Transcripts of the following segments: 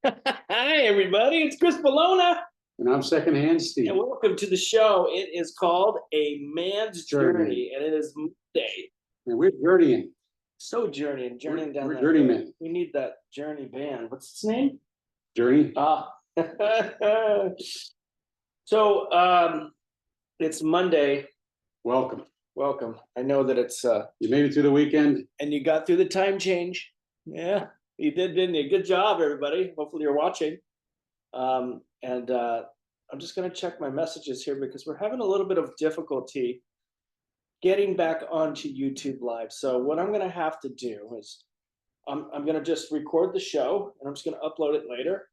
Hi, everybody. It's Chris Bologna, And I'm secondhand Steve. and welcome to the show. It is called A Man's Journey, and it is Monday. And we're journeying. So journeying down We're that journeymen. road. We need that journey band. What's its name? Journey. Ah. So it's Monday. Welcome. Welcome. I know that it's You made it through the weekend. and you got through the time change. Yeah, you did, didn't you? Good job, everybody. Hopefully you're watching. And I'm just going to check my messages here because we're having a little bit of difficulty getting back onto YouTube Live. So what I'm going to have to do is I'm going to just record the show and I'm just going to upload it later.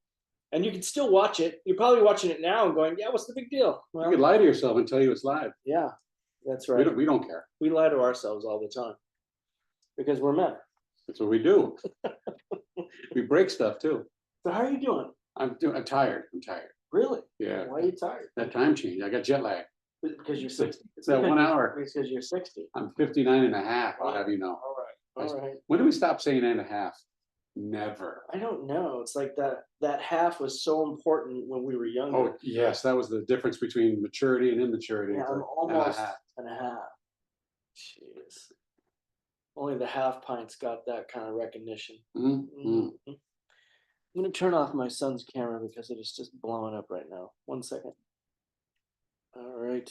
And you can still watch it. You're probably watching it now and going, yeah, what's the big deal? Well, you could lie to yourself and tell you it's live. Yeah, that's right. We don't care. We lie to ourselves all the time because we're men. That's what we do. We break stuff too. So how are you doing? I'm tired. I'm tired. Really? Yeah. Why are you tired? That time change. I got jet lag. Because you're 60. It's that 1 hour. It's because you're 60. I'm 59 and a half. I'll have you know. All right. All right. When do we stop saying and a half? Never. I don't know. It's like that half was so important when we were younger. Oh, yes. That was the difference between maturity and immaturity. Yeah, I'm almost and a half. Jeez. Only the half pints got that kind of recognition. Mm-hmm. I'm going to turn off my son's camera because it is just blowing up right now. 1 second. All right.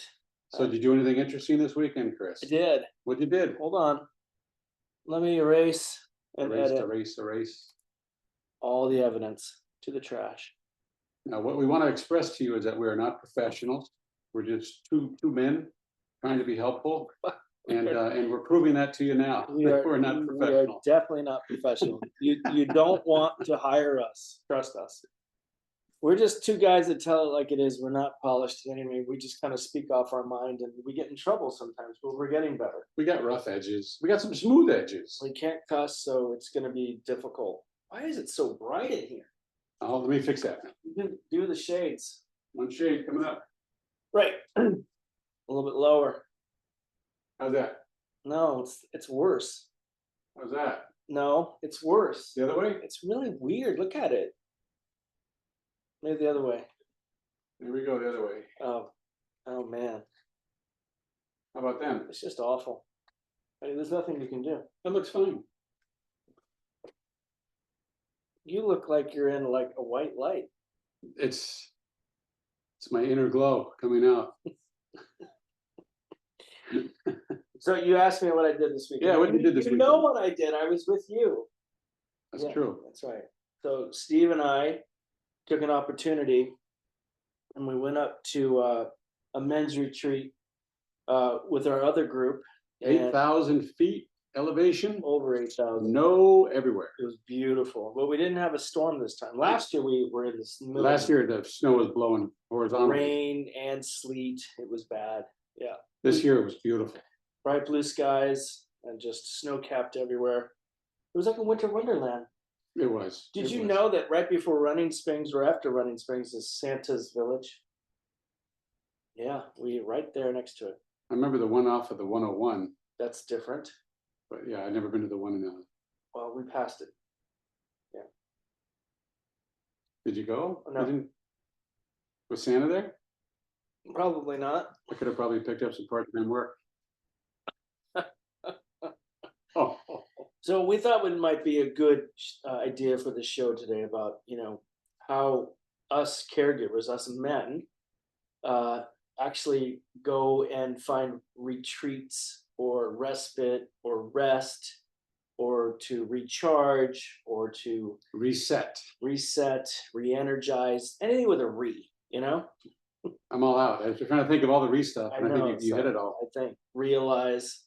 So did you do anything interesting this weekend, Chris? I did. What you did? Hold on. Let me erase and edit erase all the evidence to the trash. Now, what we want to express to you is that we are not professionals. We're just two men trying to be helpful, and we're proving that to you now. We're not professional. We are definitely not professional. You don't want to hire us. Trust us. We're just two guys that tell it like it is. We're not polished anyway. We just kind of speak off our mind, and we get in trouble sometimes, but we're getting better. We got rough edges. We got some smooth edges. We can't cuss, so it's going to be difficult. Why is it so bright in here? Oh, let me fix that. You can do the shades. One shade coming up. Right. A little bit lower. How's that? No, it's worse. How's that? No, it's worse. The other way? It's really weird. Look at it. Maybe the other way. There we go, the other way. Oh man. How about them? It's just awful. I mean, there's nothing you can do. That looks fine. You look like you're in like a white light. It's my inner glow coming out. So you asked me what I did this weekend. Yeah, what you did this weekend? You know what I did. I was with you. That's true. That's right. So Steve and I took an opportunity and we went up to a men's retreat with our other group. 8,000 feet elevation? Over 8,000. No, everywhere. It was beautiful. But we didn't have a storm this time. Last year we were in this middle. Last year the snow was blowing horizontally. Rain and sleet. It was bad. Yeah. This year it was beautiful. Bright blue skies and just snow capped everywhere. It was like a winter wonderland. It was. Did you know that right before Running Springs or after Running Springs is Santa's Village? Yeah, we're right there next to it. I remember the one off of the 101. That's different. But yeah, I've never been to the one in the. Well, we passed it. Yeah. Did you go? No. You didn't? Was Santa there? Probably not. I could have probably picked up some part-time work. Oh. So we thought it might be a good idea for the show today about, how us caregivers, us men, actually go and find retreats or respite or rest or to recharge or to reset, re-energize, anything with a re, I'm all out. I was trying to think of all the re stuff, and I think you hit it all. I think realize.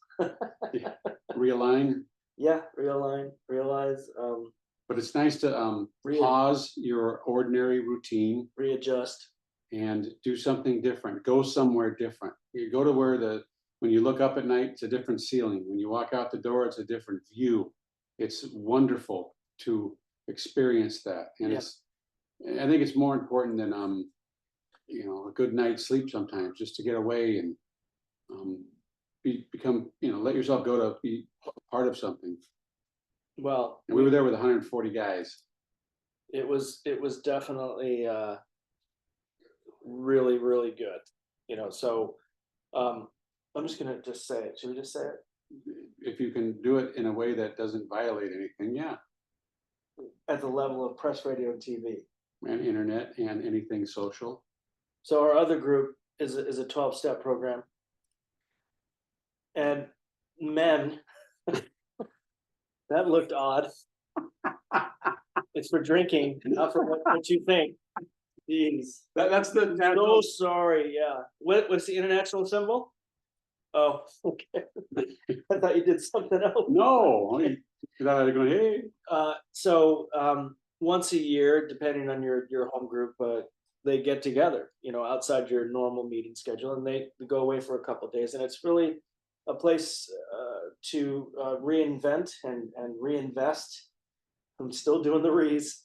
Yeah. Realign. Yeah, realize. But it's nice to pause your ordinary routine, readjust, and do something different. Go somewhere different. You go to where when you look up at night, it's a different ceiling. When you walk out the door, it's a different view. It's wonderful to experience that, and I think it's more important than a good night's sleep sometimes, just to get away and become, let yourself go to be part of something. Well, and we were there with 140 guys. it was definitely really, really good. So I'm just gonna just say it. Should we just say it? If you can do it in a way that doesn't violate anything, yeah. At the level of press, radio, and TV. And internet and anything social. So our other group is a 12-step program, and men, that looked odd. It's for drinking, not for what you think. Jeez. That's the So natural. sorry. Yeah. What's the international symbol? Oh, okay. I thought you did something else. No, they're going, hey. So once a year, depending on your home group, they get together, outside your normal meeting schedule, and they go away for a couple of days, and it's really a place to reinvent and reinvest. I'm still doing the re's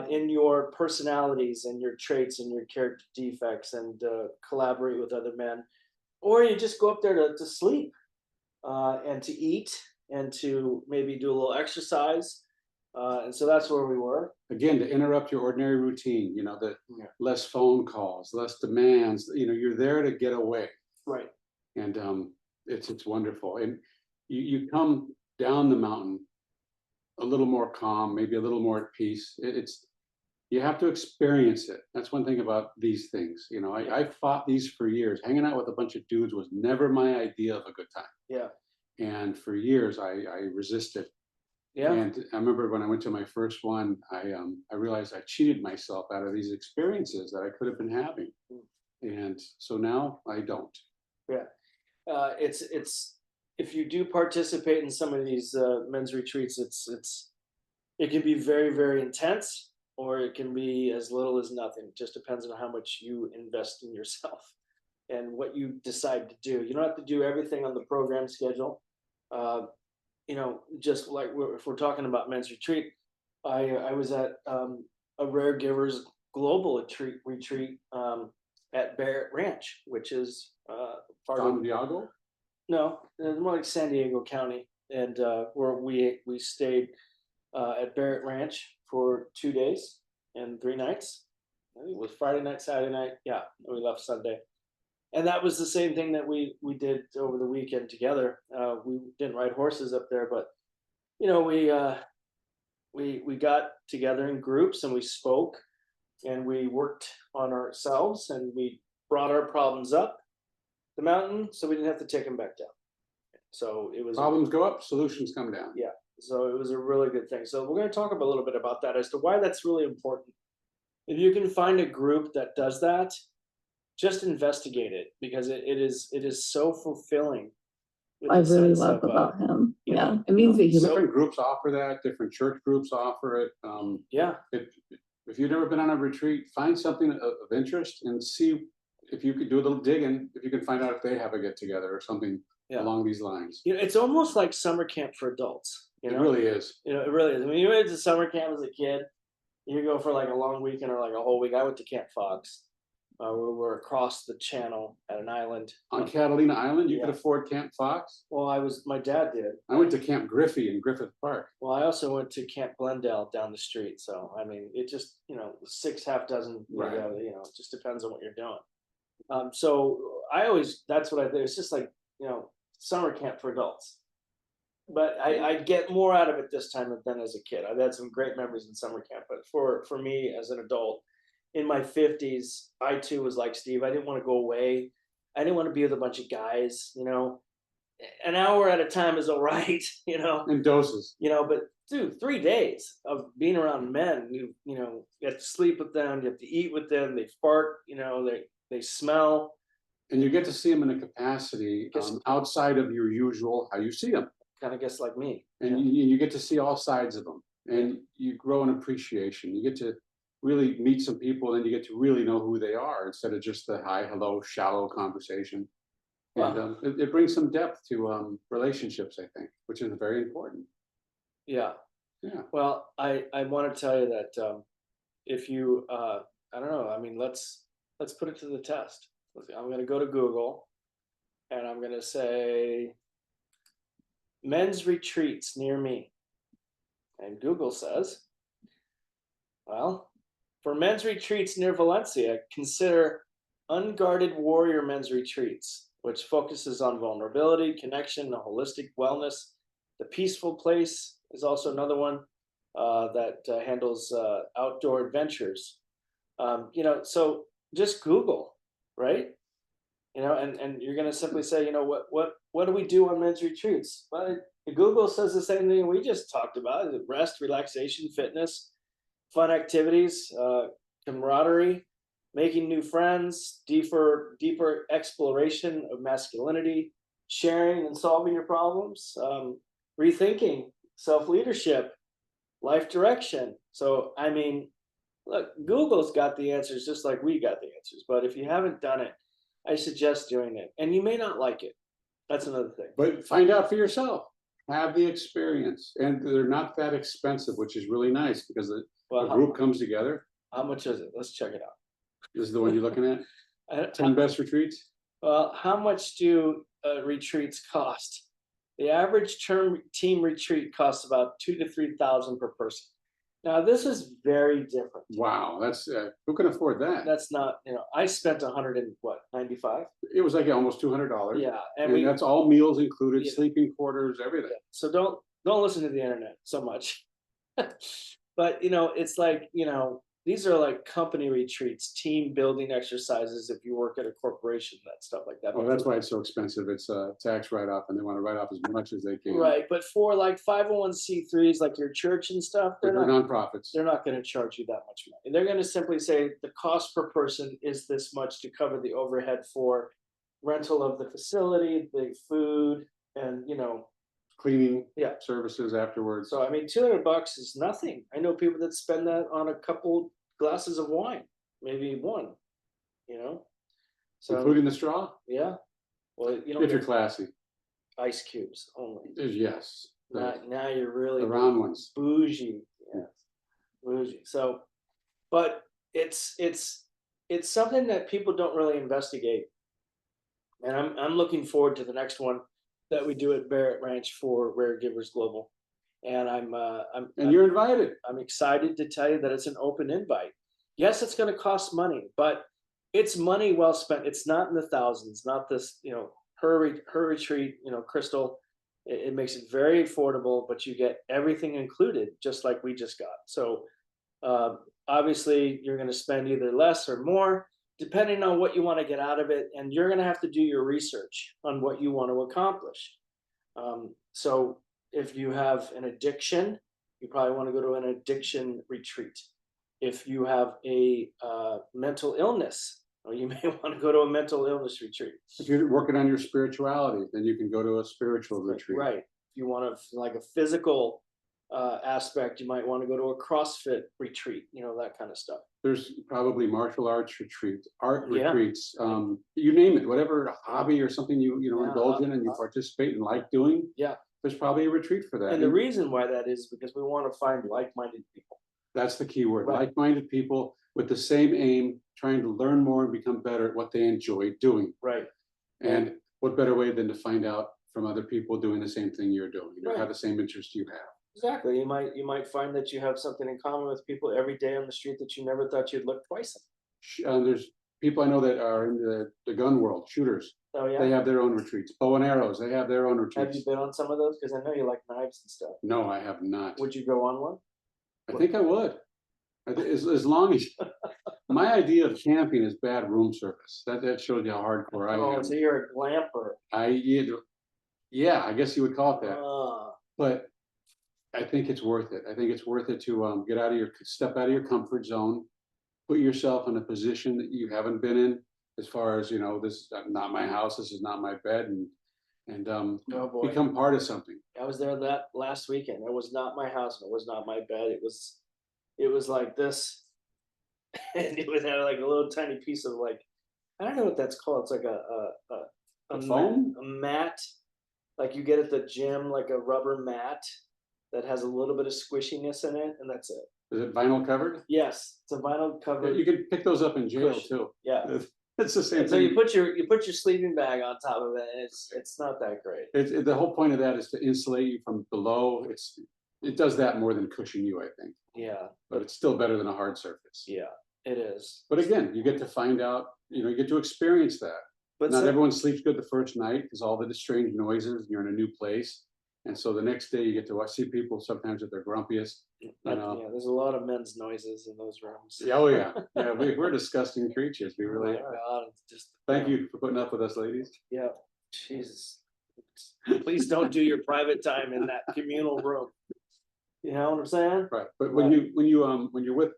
in your personalities and your traits and your character defects, and collaborate with other men, or you just go up there to sleep and to eat and to maybe do a little exercise. And so that's where we were. Again, to interrupt your ordinary routine, the Yeah. less phone calls, less demands, you're there to get away. Right. And it's wonderful. And you come down the mountain a little more calm, maybe a little more at peace. You have to experience it. That's one thing about these things. I fought these for years. Hanging out with a bunch of dudes was never my idea of a good time. Yeah. And for years I resisted. Yeah. And I remember when I went to my first one, I realized I cheated myself out of these experiences that I could have been having. And so now I don't. Yeah. It's if you do participate in some of these men's retreats, it can be very, very intense, or it can be as little as nothing. It just depends on how much you invest in yourself and what you decide to do. You don't have to do everything on the program schedule. Uh, just like if we're talking about men's retreat, I was at a Raregivers global retreat at Barrett Ranch, which is part of San Diego? no, more like San Diego County, and where we stayed at Barrett Ranch for 2 days and 3 nights. I think it was Friday night, Saturday night. Yeah, and we left Sunday. And that was the same thing that we did over the weekend together. We didn't ride horses up there, but we got together in groups and we spoke and we worked on ourselves and we brought our problems up the mountain so we didn't have to take them back down. So it was Problems go up, solutions come down. yeah. So it was a really good thing. So we're going to talk a little bit about that as to why that's really important. If you can find a group that does that, just investigate it, because it is so fulfilling. I really love about him. Yeah, it means that he Different groups offer that. Different church groups offer it. Yeah. If you've never been on a retreat, find something of interest and see if you could do a little digging. If you can find out if they have a get together or something along these lines. It's almost like summer camp for adults. It really is. It really is. When you went to summer camp as a kid, you go for like a long weekend or like a whole week. I went to Camp Fox. We're across the channel at an island. On Catalina Island, you could afford Camp Fox? Well, my dad did. I went to Camp Griffey in Griffith Park. Well, I also went to Camp Glendale down the street. So, I mean, it just, six half dozen, Right. it just depends on what you're doing. So that's what I think. It's just like, summer camp for adults. But I get more out of it this time than as a kid. I've had some great memories in summer camp, but for me as an adult in my 50s, I too was like Steve. I didn't want to go away. I didn't want to be with a bunch of guys. An hour at a time is all right. In doses. But dude, 3 days of being around men, you have to sleep with them, you have to eat with them. They fart, they smell. And you get to see them in a capacity outside of your usual how you see them. Kind of guess like me. And you get to see all sides of them, and you grow an appreciation. You get to really meet some people, and you get to really know who they are instead of just the hi, hello, shallow conversation. Wow. And it brings some depth to relationships, I think, which is very important. Yeah. Yeah. Well, I want to tell you that if you, I don't know, I mean, let's put it to the test. I'm going to go to Google and I'm going to say men's retreats near me. And Google says, Well, for men's retreats near Valencia, consider Unguarded Warrior Men's Retreats, which focuses on vulnerability, connection, and holistic wellness. The Peaceful Place is also another one that handles outdoor adventures. So just Google, right? And you're going to simply say, what do we do on men's retreats? Well, Google says the same thing we just talked about: rest, relaxation, fitness, fun activities, camaraderie, making new friends, deeper exploration of masculinity, sharing and solving your problems, rethinking, self-leadership, life direction. So, I mean, look, Google's got the answers just like we got the answers. But if you haven't done it, I suggest doing it. And you may not like it. That's another thing. But find out for yourself. Have the experience, and they're not that expensive, which is really nice because the Well, group comes together. how much is it? Let's check it out. This is the one you're looking at. I- 10 best retreats. Well, how much do retreats cost? The average term team retreat costs about 2,000 to 3,000 per person. Now, this is very different. Wow, that's who can afford that? That's not, I spent 195. It was like almost $200. Yeah, and that's all meals included, Yeah. sleeping quarters, everything. So don't listen to the internet so much. But it's like, these are like company retreats, team building exercises. If you work at a corporation, that stuff like that. Oh, that's why it's so expensive. It's a tax write-off, and they want to write off as much as they can. Right, but for like 501c3s, like your church and stuff, They're they're nonprofits. not going to charge you that much money. They're going to simply say the cost per person is this much to cover the overhead for rental of the facility, the food, and Cleaning Yeah. services afterwards. So I mean, $200 is nothing. I know people that spend that on a couple glasses of wine, maybe one. So including the straw, yeah, well, you if don't you're get classy. ice cubes only. Yes, Now you're really the round ones. bougie. Yeah, bougie. So, but it's something that people don't really investigate, and I'm looking forward to the next one that we do at Barrett Ranch for Raregivers Global, and And you're invited. I'm excited to tell you that it's an open invite. Yes, it's going to cost money, but it's money well spent. It's not in the thousands, not this, her retreat, Crystal. It makes it very affordable, but you get everything included, just like we just got. So obviously, you're going to spend either less or more, depending on what you want to get out of it. And you're going to have to do your research on what you want to accomplish. So if you have an addiction, you probably want to go to an addiction retreat. If you have a mental illness, you may want to go to a mental illness retreat. If you're working on your spirituality, then you can go to a spiritual retreat. Right. If you want to like a physical aspect, you might want to go to a CrossFit retreat, that kind of stuff. There's probably martial arts retreats, art Yeah. retreats, you name it, whatever hobby or something you Yeah, indulge in and you participate and like doing. Yeah. There's probably a retreat for that. And the reason why that is because we want to find like-minded people. That's the key word. Right. Like-minded people with the same aim, trying to learn more and become better at what they enjoy doing. Right. And what better way than to find out from other people doing the same thing you're doing, Right. have the same interest you have. Exactly. You might find that you have something in common with people every day on the street that you never thought you'd look twice in. There's people I know that are in the gun world, shooters. Oh yeah. They have their own retreats. Bow and arrows, they have their own Have retreats. you been on some of those? Because I know you like knives and stuff. No, I have not. Would you go on one? I think I would. As long as my idea of camping is bad room service. That shows you how hardcore I am. So you're a glamper. Yeah, I guess you would call it that. Ah, But I think it's worth it. I think it's worth it to step out of your comfort zone, put yourself in a position that you haven't been in, as far as this is not my house, this is not my bed, and oh boy. become part of something. I was there that last weekend. It was not my house. And it was not my bed. It was like this, and it had like a little tiny piece of like, I don't know what that's called. It's like a foam? a mat, like you get at the gym, like a rubber mat that has a little bit of squishiness in it, and that's it. Is it vinyl covered? Yes, it's a vinyl covered. You can pick those up in jail cushion. too. Yeah. It's the same So thing. you put your sleeping bag on top of it, and it's not that great. The whole point of that is to insulate you from below. it does that more than cushion you, I think, Yeah, but it's still better than a hard surface. yeah, it is. But again, you get to find out, you get to experience that. But Not some- everyone sleeps good the first night because all the strange noises, you're in a new place. And so the next day you get to see people sometimes at their grumpiest. yeah, there's a lot of men's noises in those rooms. Yeah, oh yeah. Yeah, we're disgusting creatures. We Oh really my are. God, it's just Thank you for putting up with us, ladies. Yeah, Jesus. Please don't do your private time in that communal room. You know what I'm saying? Right. But Right. when you're with,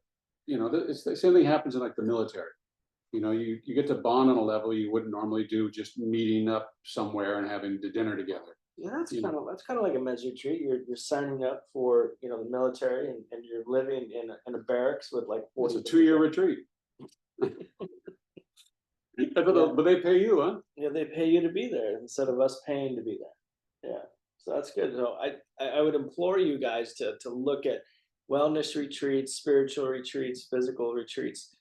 it's the same thing happens in like the military. You get to bond on a level you wouldn't normally do just meeting up somewhere and having the dinner together. Yeah, that's You kind of like a men's retreat. You're signing up for the military, and you're living in a barracks with like It's 40 a 2-year retreat. But they pay you, huh? Yeah, they pay you to be there instead of us paying to be there. Yeah, so that's good. So I would implore you guys to look at wellness retreats, spiritual retreats, physical retreats.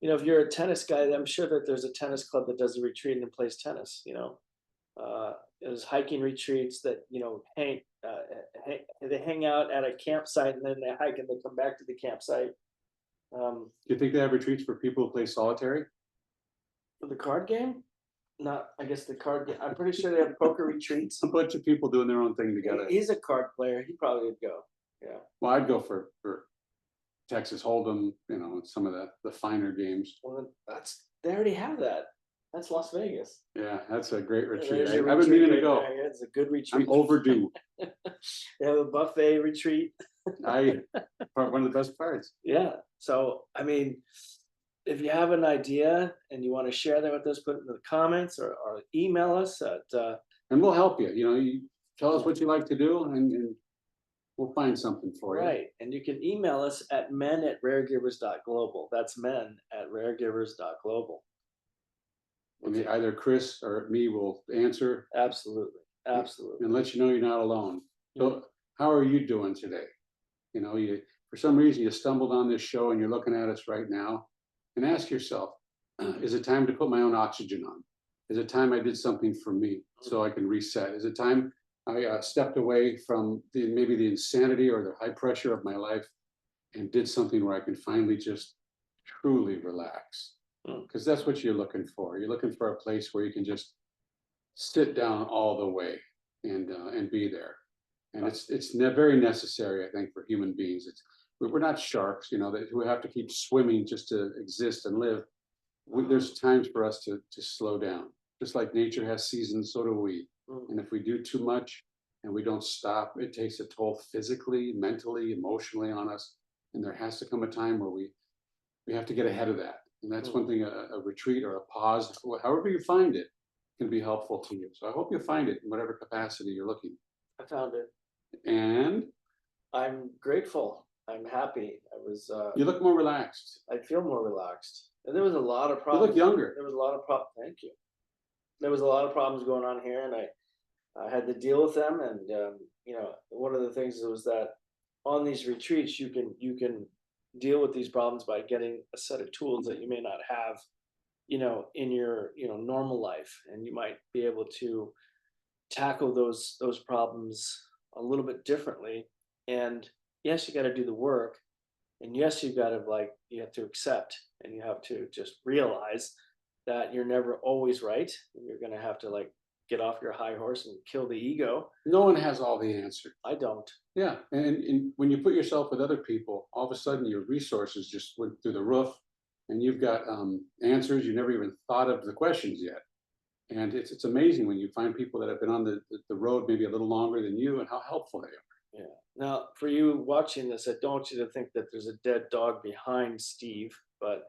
If you're a tennis guy, I'm sure that there's a tennis club that does a retreat and plays tennis. There's hiking retreats that they hang out at a campsite and then they hike and they come back to the campsite. Do you think they have retreats for people who play solitary? For the card game, not I guess the card game. I'm pretty sure they have poker retreats. A bunch of people doing their own thing together. He's a card player. He probably would go. Yeah. Well, I'd go for Texas Hold'em, some of the finer games. Well, they already have that. That's Las Vegas. Yeah, that's a great retreat. There's your I've been retreat meaning to right go. there. Yeah, it's a good retreat. I'm overdue. They have a buffet retreat. One of the best parts. Yeah. So I mean, if you have an idea and you want to share that with us, put it in the comments or email us at And we'll help you. You tell us what you like to do, and we'll find something for you. right. And you can email us at men@raregivers.global. That's men@raregivers.global. And either Chris or me will answer Absolutely. Absolutely. and let you know you're not alone. So how are you doing today? For some reason you stumbled on this show and you're looking at us right now, and ask yourself, is it time to put my own oxygen on? Is it time I did something for me so I can reset? Is it time I stepped away from maybe the insanity or the high pressure of my life and did something where I can finally just truly relax? Because that's what you're looking for. You're looking for a place where you can just sit down all the way and be there. And it's very necessary, I think, for human beings. We're not sharks, who have to keep swimming just to exist and live. There's times for us to slow down. Just like nature has seasons, so do we. And if we do too much and we don't stop, it takes a toll physically, mentally, emotionally on us. And there has to come a time where we have to get ahead of that. And that's one thing a retreat or a pause, however you find it, can be helpful to you. So I hope you find it in whatever capacity you're looking. I found it. And I'm grateful. I'm happy. you look more relaxed. I feel more relaxed. And there was a lot of You problems. look younger. There was a lot of problems. Thank you. There was a lot of problems going on here, and I had to deal with them. And one of the things was that on these retreats, you can deal with these problems by getting a set of tools that you may not have, in your normal life, and you might be able to tackle those problems a little bit differently. And yes, you got to do the work, and yes, you have to accept, and you have to just realize that you're never always right, and you're going to have to get off your high horse and kill the ego. No one has all the answers. I don't. Yeah, and when you put yourself with other people, all of a sudden your resources just went through the roof, and you've got answers you never even thought of the questions yet. And it's amazing when you find people that have been on the road maybe a little longer than you, and how helpful they are. Yeah. Now, for you watching this, I don't want you to think that there's a dead dog behind Steve, but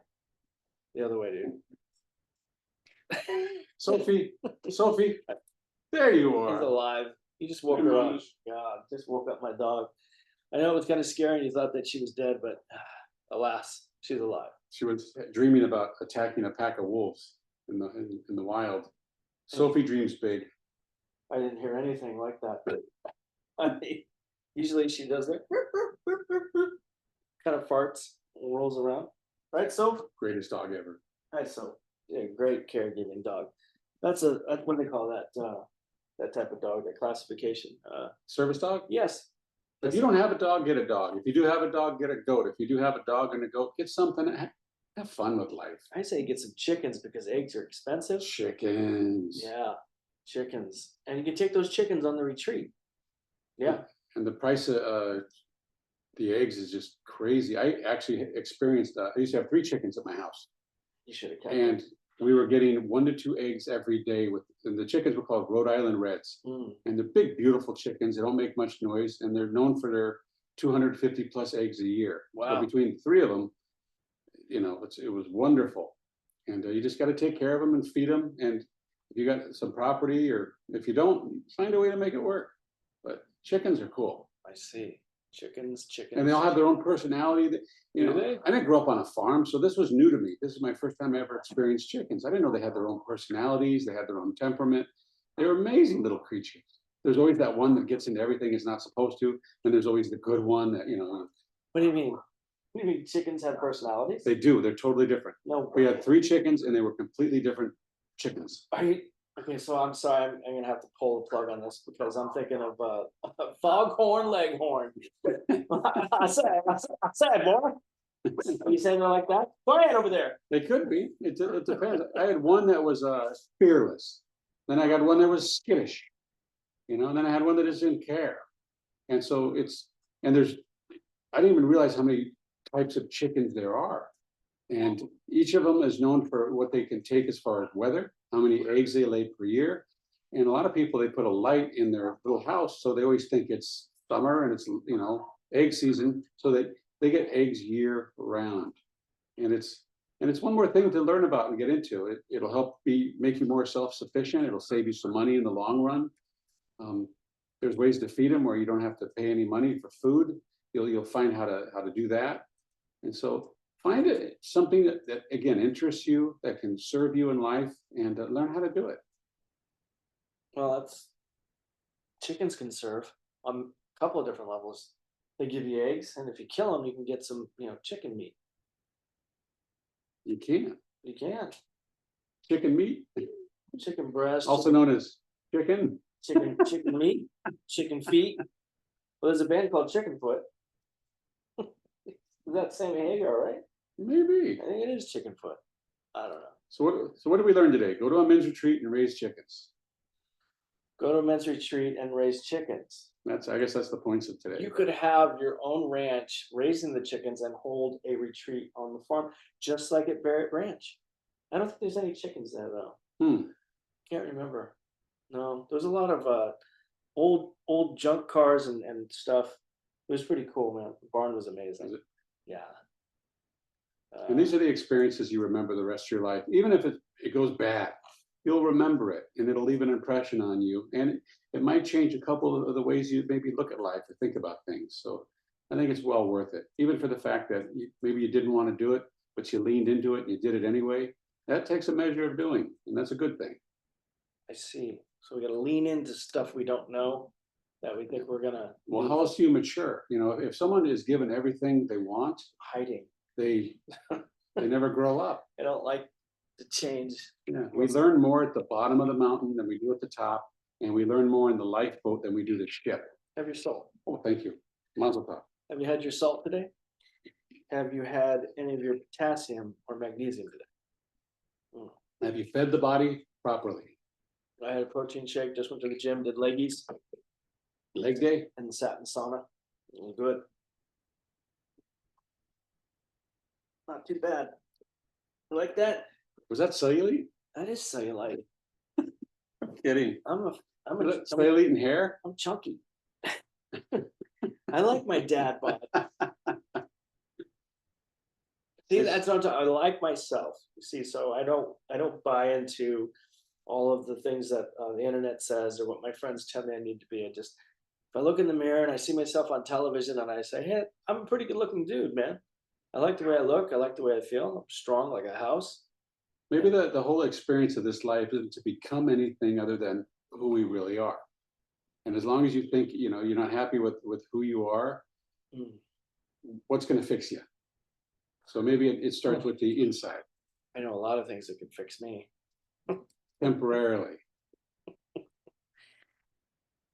the other way, dude. Sophie, there you He's are. alive. You just woke her up. God, just woke up my dog. I know it was kind of scary and you thought that she was dead, but alas, she's alive. She was dreaming about attacking a pack of wolves in the wild. Sophie dreams big. I didn't hear anything like that. I mean, usually she does that kind of farts and rolls around. Right, Soph? Greatest dog ever. Hi, Soph. Yeah, great caregiving dog. That's what do they call that? That type of dog, that classification. Service dog? Yes. If you don't have a dog, get a dog. If you do have a dog, get a goat. If you do have a dog and a goat, get something. Have fun with life. I say get some chickens because eggs are expensive. Chickens. Yeah, chickens, and you can take those chickens on the retreat. Yeah, And the price of the eggs is just crazy. I actually experienced. I used to have 3 chickens at my house, you should have kept and it. we were getting 1 to 2 eggs every day. And the chickens were called Rhode Island Reds, and they're big, beautiful chickens. They don't make much noise, and they're known for their 250 plus eggs a year. Wow. So between 3 of them, you know, it was wonderful. And you just got to take care of them and feed them. And if you got some property, or if you don't, find a way to make it work. But chickens are cool. I see. Chickens. And they all have their own personality. You Do know, they? I didn't grow up on a farm, so this was new to me. This is my first time I ever experienced chickens. I didn't know they had their own personalities. They had their own temperament. They were amazing little creatures. There's always that one that gets into everything it's not supposed to. And there's always the good one that, you know. What do you mean? What do you mean chickens have personalities? They do. They're totally different. No. We had 3 chickens and they were completely different chickens. Are you okay? So I'm sorry. I'm gonna have to pull the plug on this because I'm thinking of foghorn leghorn. I said, boy. Are you saying it like that? Quiet over there. They could be. It depends. I had one that was fearless. Then I got one that was skittish. You know, and then I had one that just didn't care. And so I didn't even realize how many types of chickens there are. And each of them is known for what they can take as far as weather, how many eggs they lay per year. And a lot of people, they put a light in their little house, so they always think it's summer and it's, you know, egg season, so that they get eggs year round. And it's one more thing to learn about and get into. It'll help make you more self-sufficient. It'll save you some money in the long run. There's ways to feed them where you don't have to pay any money for food. You'll find how to do that. And so find something that again interests you, that can serve you in life, and learn how to do it. Well, chickens can serve on a couple of different levels. They give you eggs, and if you kill them, you can get some, chicken meat. You can. You can. Chicken meat, Chicken breast. also known as chicken. Chicken meat, chicken feet. Well, there's a band called Chicken Foot. Is that Sammy Hagar, right? Maybe. I think it is Chicken Foot. I don't know. So what did we learn today? Go to a men's retreat and raise chickens. Go to a men's retreat and raise chickens. I guess that's the points of today. You could have your own ranch raising the chickens and hold a retreat on the farm, just like at Barrett Ranch. I don't think there's any chickens there though. Can't remember. No, there's a lot of old junk cars and stuff. It was pretty cool, man. The barn was amazing. Is it? Yeah. And these are the experiences you remember the rest of your life. Even if it goes bad, you'll remember it, and it'll leave an impression on you. And it might change a couple of the ways you maybe look at life or think about things. So I think it's well worth it, even for the fact that maybe you didn't want to do it, but you leaned into it and you did it anyway. That takes a measure of doing, and that's a good thing. I see. So we got to lean into stuff we don't know that we think we're gonna. Well, how else do you mature? You know, if someone is given everything they want, Hiding. they never grow up. I don't like to change. Yeah, we learn more at the bottom of the mountain than we do at the top, and we learn more in the lifeboat than we do the ship. Have your salt. Oh, thank you. Mazel tov. Have you had your salt today? Have you had any of your potassium or magnesium today? Have you fed the body properly? I had a protein shake, just went to the gym, did leggies Leg day? and sat in sauna. Good. Not too bad. You like that? Was that cellulite? That is cellulite. Kidding. I'm Cellulite and hair? chunky. I like my dad bod. See, that's what I'm talking. I like myself. You see, so I don't buy into all of the things that the internet says or what my friends tell me I need to be. If I look in the mirror and I see myself on television and I say, hey, I'm a pretty good looking dude, man. I like the way I look. I like the way I feel. I'm strong like a house. Maybe the whole experience of this life isn't to become anything other than who we really are. And as long as you think, you're not happy with who you are, what's going to fix you? So maybe it starts with the inside. I know a lot of things that can fix me. Temporarily.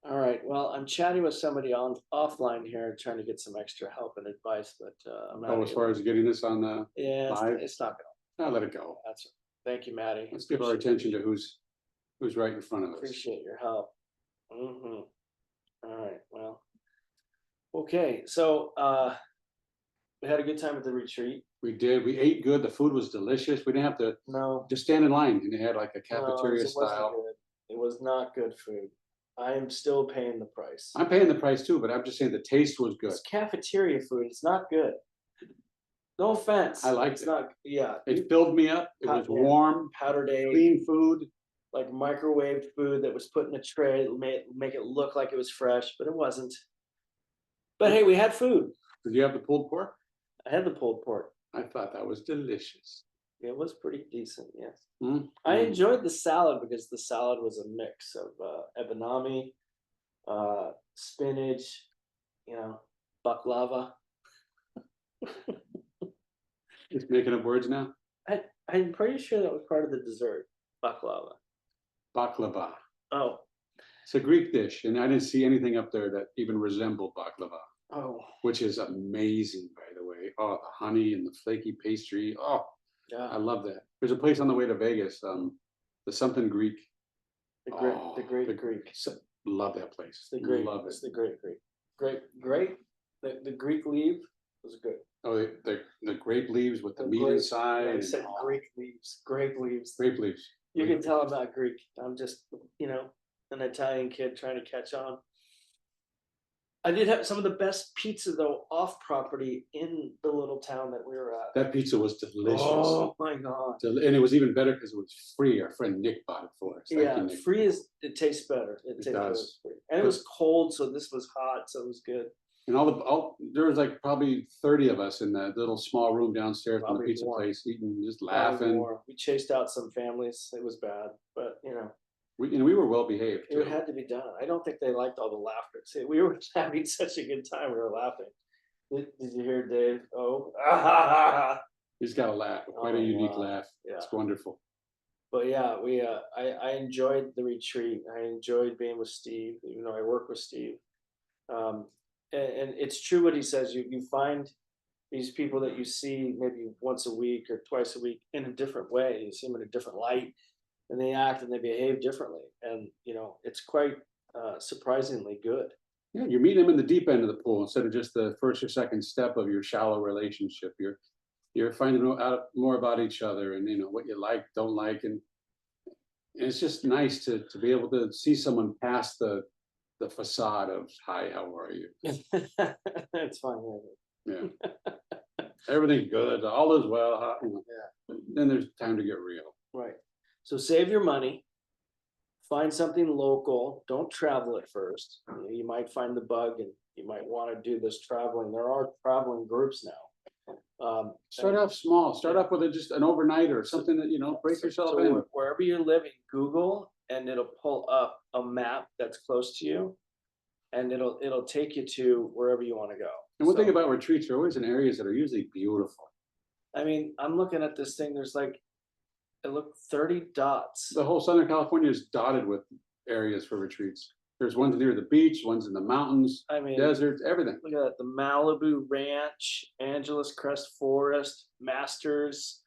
All right, well, I'm chatting with somebody on offline here, trying to get some extra help and advice, but I'm not Oh, as far able. as getting this on the Yeah, live, it's not gonna. I'll let it go. That's thank you, Maddie. Let's give our attention to who's right in front of us. Appreciate your help. All right, well, okay, so we had a good time at the retreat. We did. We ate good. The food was delicious. We didn't have to No, just stand in line, and they had like a no, cafeteria it wasn't style. good. It was not good food. I am still paying the price. I'm paying the price too, but I'm just saying the taste was good. It's cafeteria food. It's not good. No offense. I liked it's it. not. Yeah, It filled me up. It was Yeah. warm, powdered egg, clean food. like microwaved food that was put in a tray, make it look like it was fresh, but it wasn't. But hey, we had food. Did you have the pulled pork? I had the pulled pork. I thought that was delicious. It was pretty decent. Yes, Mm. I enjoyed the salad because the salad was a mix of edamame, spinach, baklava. Just making up words now. I'm pretty sure that was part of the dessert, baklava. Baklava. Oh, It's a Greek dish, and I didn't see anything up there that even resembled baklava, oh, which is amazing, by the way. Oh, the honey and the flaky pastry. Oh, I yeah. love that. There's a place on the way to Vegas, the something Greek. The Oh, great the- Greek. Love that place. It's the great. Love It's it. the great Greek. Great. The Greek leaf was good. Oh, the grape leaves with the The meat grape- inside. Yeah, I and said all- Greek leaves. Grape leaves. Grape leaves. You Grape can tell I'm leaves. not Greek. I'm just, an Italian kid trying to catch on. I did have some of the best pizza though off property in the little town that we were at. That pizza was delicious. Oh my god. And it was even better because it was free. Our friend Nick bought it for us. Thank Yeah, you, Nick. free it tastes better. It tastes better. does. It's free. And it was cold, so this was hot, so it was good. And there was like probably 30 of us in that little small room downstairs from the Probably pizza more. place, eating, just Probably laughing. more. We chased out some families. It was bad, but We were well behaved it too. had to be done. I don't think they liked all the laughter. See, we were having such a good time. We were laughing. Did you hear Dave? Oh, He's got a laugh, quite a Oh, unique wow. laugh. Yeah. It's wonderful. But yeah, I enjoyed the retreat. I enjoyed being with Steve, even though I work with Steve. And it's true what he says. You find these people that you see maybe once a week or twice a week in a different way. You see them in a different light, and they act and they behave differently. And it's quite surprisingly good. Yeah, you're meeting them in the deep end of the pool instead of just the first or second step of your shallow relationship. You're finding out more about each other and what you like, don't like, and it's just nice to be able to see someone past the facade of hi, how are you? It's fun. Yeah. Everything's good, all is well. Yeah. Then there's time to get real. Right. So save your money. Find something local. Don't travel at first. You might find the bug, and you might want to do this traveling. There are traveling groups now. Start off small. Start off with just an overnight or something that break yourself so in. wherever you're living, Google, and it'll pull up a map that's close to you, and it'll take you to wherever you want to go. And one thing So, about retreats, they're always in areas that are usually beautiful. I mean, I'm looking at this thing. There's like, it looked 30 dots. The whole Southern California is dotted with areas for retreats. There's ones near the beach, ones in the mountains, I mean, deserts, everything. look at that, the Malibu Ranch, Angeles Crest Forest, Masters,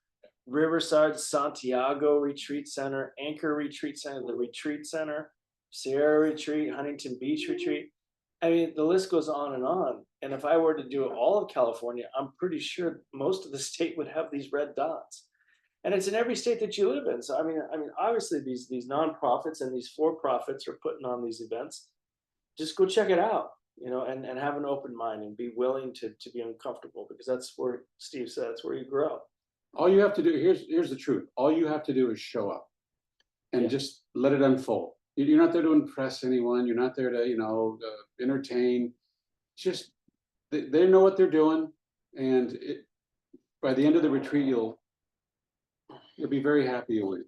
Riverside Santiago Retreat Center, Anchor Retreat Center, the Retreat Center, Sierra Retreat, Huntington Beach Retreat. I mean, the list goes on and on. And if I were to do all of California, I'm pretty sure most of the state would have these red dots. And it's in every state that you live in. So I mean, obviously these nonprofits and these for-profits are putting on these events. Just go check it out, and have an open mind and be willing to be uncomfortable, because that's where Steve said it's where you grow. All you have to do, here's the truth. All you have to do is show up and Yeah. just let it unfold. You're not there to impress anyone. You're not there to, entertain. Just they know what they're doing. And by the end of the retreat, you'll be very happy you went.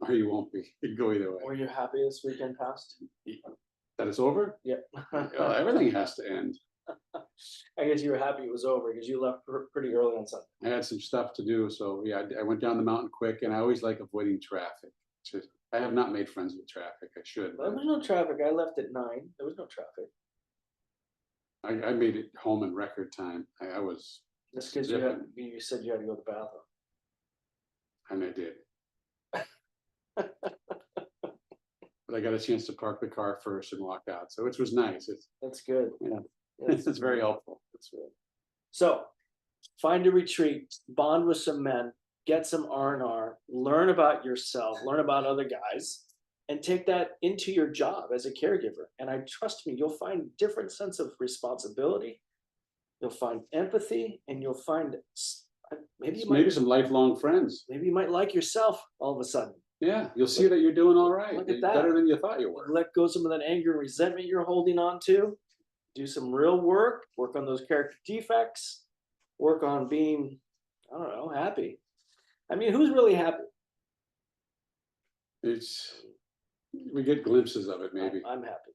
Or you won't be. It could go either way. Were you happy this weekend passed? That it's over? Yeah. Well, everything has to end. I guess you were happy it was over because you left pretty early on Sunday. I had some stuff to do. So yeah, I went down the mountain quick, and I always like avoiding traffic. I have not made friends with traffic. I should. There was no traffic. I left at 9. There was no traffic. I made it home in record time. I was, That's because you said you had to go to the bathroom. and I did. But I got a chance to park the car first and walk out, so which was nice. It's, That's good. yeah, Yes. it's very helpful. That's good. So, find a retreat, bond with some men, get some R&R, learn about yourself, learn about other guys, and take that into your job as a caregiver. And I trust me, you'll find different sense of responsibility. You'll find empathy, and you'll find Maybe some lifelong friends. maybe you might like yourself all of a sudden. Yeah, you'll see that you're doing all right. Look at You're that. better than you thought you were. Let go some of that anger and resentment you're holding on to. Do some real work on those character defects, work on being, I don't know, happy. I mean, who's really happy? We get glimpses of it, maybe. I'm happy.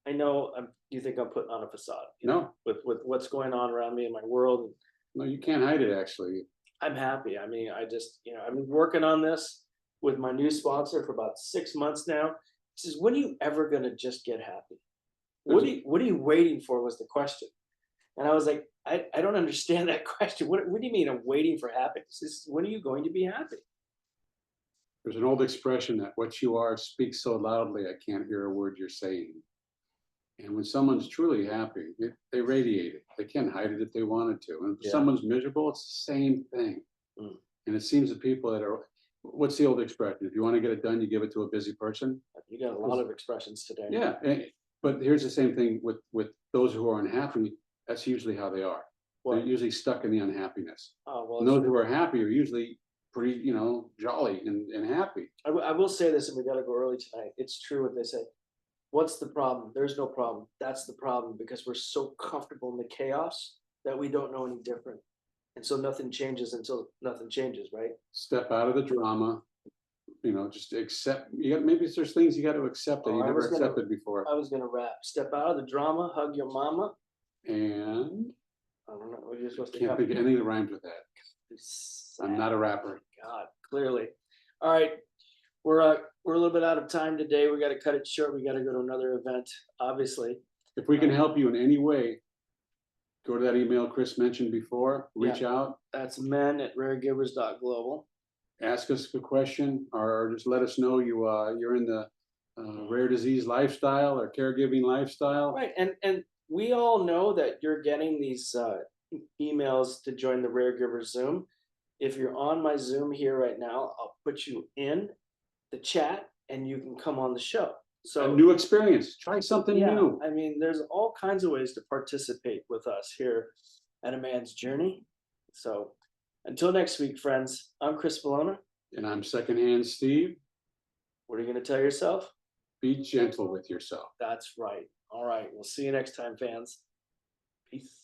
I know. You think I'm putting on a facade? No, With what's going on around me in my world, no, you can't hide it, actually. I'm happy. I mean, I just, I've been working on this with my new sponsor for about 6 months now. He says, when are you ever gonna just get happy? What are you waiting for, was the question. And I was like, I don't understand that question. What do you mean I'm waiting for happiness? When are you going to be happy? There's an old expression that what you are speaks so loudly, I can't hear a word you're saying. And when someone's truly happy, they radiate it. They can't hide it if they wanted to. And if someone's miserable, it's the same thing. Mm. And it seems that people that are, what's the old expression? If you want to get it done, you give it to a busy person. You got a lot of expressions today. Yeah, but here's the same thing with those who are unhappy. That's usually how they are. Well, They're usually stuck in the unhappiness. oh, well, And those who are happy are usually pretty, jolly and happy. I will say this, and we got to go early tonight. It's true what they say. What's the problem? There's no problem. That's the problem, because we're so comfortable in the chaos that we don't know any different. And so nothing changes until nothing changes, right? Step out of the drama, just accept. Maybe there's things you got to accept that you never accepted before. I was gonna rap. Step out of the drama, hug your mama. And I don't know what you're supposed to can't think of anything that rhymes with that. I'm not a rapper. God, clearly. All right. We're a little bit out of time today. We got to cut it short. We got to go to another event, obviously. If we can help you in any way, go to that email Chris mentioned before, reach out. That's men@raregivers.global. Ask us a question, or just let us know you're in the rare disease lifestyle or caregiving lifestyle. Right. And we all know that you're getting these emails to join the Raregivers Zoom. If you're on my Zoom here right now, I'll put you in the chat and you can come on the show. So a new experience. Try something new. I mean, there's all kinds of ways to participate with us here at A Man's Journey. So until next week, friends, I'm Chris Bologna. And I'm Secondhand Steve. What are you going to tell yourself? Be gentle with yourself. That's right. All right. We'll see you next time, fans. Peace.